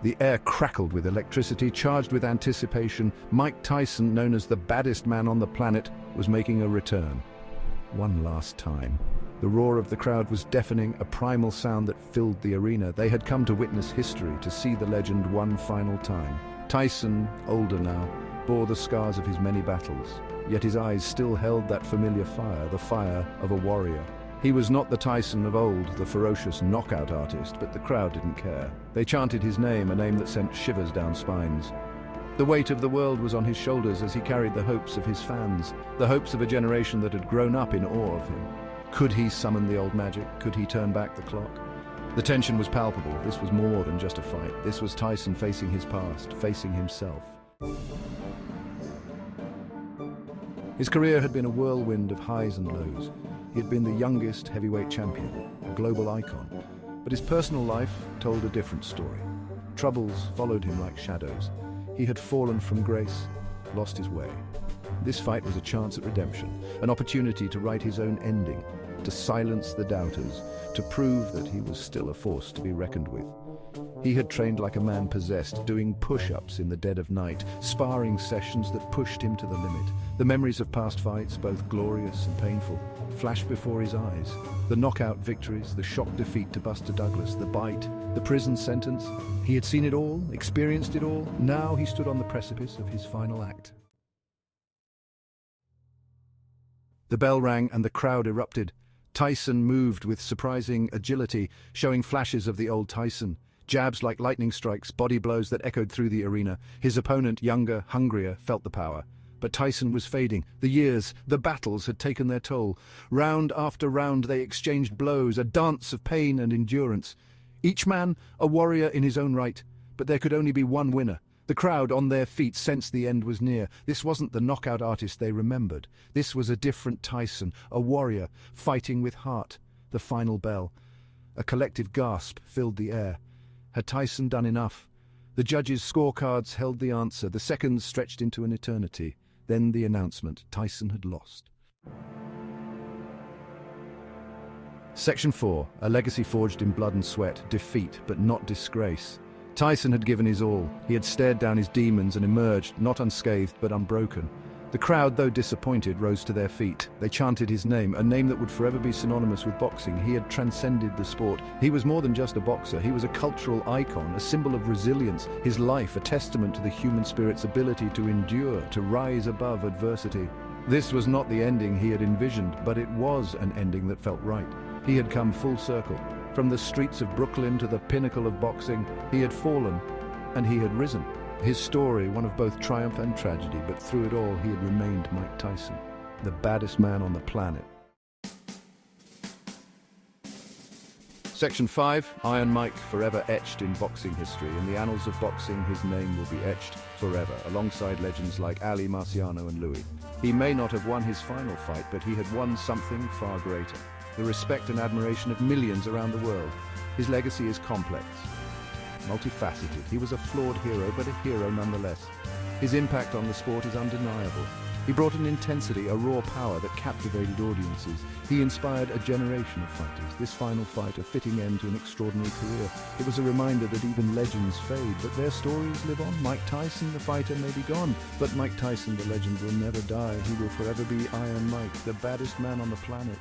The air crackled with electricity, charged with anticipation. Mike Tyson, known as the baddest man on the planet, was making a return. One last time. The roar of the crowd was deafening, a primal sound that filled the arena. They had come to witness history, to see the legend one final time. Tyson, older now, bore the scars of his many battles, yet his eyes still held that familiar fire, the fire of a warrior. He was not the Tyson of old, the ferocious knockout artist, but the crowd didn't care. They chanted his name, a name that sent shivers down spines. The weight of the world was on his shoulders as he carried the hopes of his fans, the hopes of a generation that had grown up in awe of him. Could he summon the old magic? Could he turn back the clock? The tension was palpable. This was more than just a fight. This was Tyson facing his past, facing himself. His career had been a whirlwind of highs and lows. He had been the youngest heavyweight champion, a global icon. But his personal life told a different story. Troubles followed him like shadows. He had fallen from grace, lost his way. This fight was a chance at redemption, an opportunity to write his own ending, to silence the doubters, to prove that he was still a force to be reckoned with. He had trained like a man possessed, doing push-ups in the dead of night, sparring sessions that pushed him to the limit. The memories of past fights, both glorious and painful, flashed before his eyes. The knockout victories, the shock defeat to Buster Douglas, the bite, the prison sentence. He had seen it all, experienced it all. Now he stood on the precipice of his final act. The bell rang and the crowd erupted. Tyson moved with surprising agility, showing flashes of the old Tyson. Jabs like lightning strikes, body blows that echoed through the arena. His opponent, younger, hungrier, felt the power. But Tyson was fading. The years, the battles had taken their toll. Round after round they exchanged blows, a dance of pain and endurance. Each man a warrior in his own right, but there could only be one winner. The crowd, on their feet, sensed the end was near. This wasn't the knockout artist they remembered. This was a different Tyson, a warrior, fighting with heart. The final bell. A collective gasp filled the air. Had Tyson done enough? The judges' scorecards held the answer. The seconds stretched into an eternity. Then the announcement. Tyson had lost. Section 4. A legacy forged in blood and sweat. Defeat, but not disgrace. Tyson had given his all. He had stared down his demons and emerged, not unscathed, but unbroken. The crowd, though disappointed, rose to their feet. They chanted his name, a name that would forever be synonymous with boxing. He had transcended the sport. He was more than just a boxer. He was a cultural icon, a symbol of resilience. His life, a testament to the human spirit's ability to endure, to rise above adversity. This was not the ending he had envisioned, but it was an ending that felt right. He had come full circle. From the streets of Brooklyn to the pinnacle of boxing, he had fallen, and he had risen. His story, one of both triumph and tragedy, but through it all he had remained Mike Tyson, the baddest man on the planet. Section 5, Iron Mike, forever etched in boxing history. In the annals of boxing, his name will be etched forever, alongside legends like Ali, Marciano and Louis. He may not have won his final fight, but he had won something far greater. The respect and admiration of millions around the world. His legacy is complex, multifaceted. He was a flawed hero, but a hero nonetheless. His impact on the sport is undeniable. He brought an intensity, a raw power that captivated audiences. He inspired a generation of fighters. This final fight, a fitting end to an extraordinary career. It was a reminder that even legends fade, but their stories live on. Mike Tyson, the fighter, may be gone, but Mike Tyson, the legend, will never die. He will forever be Iron Mike, the baddest man on the planet.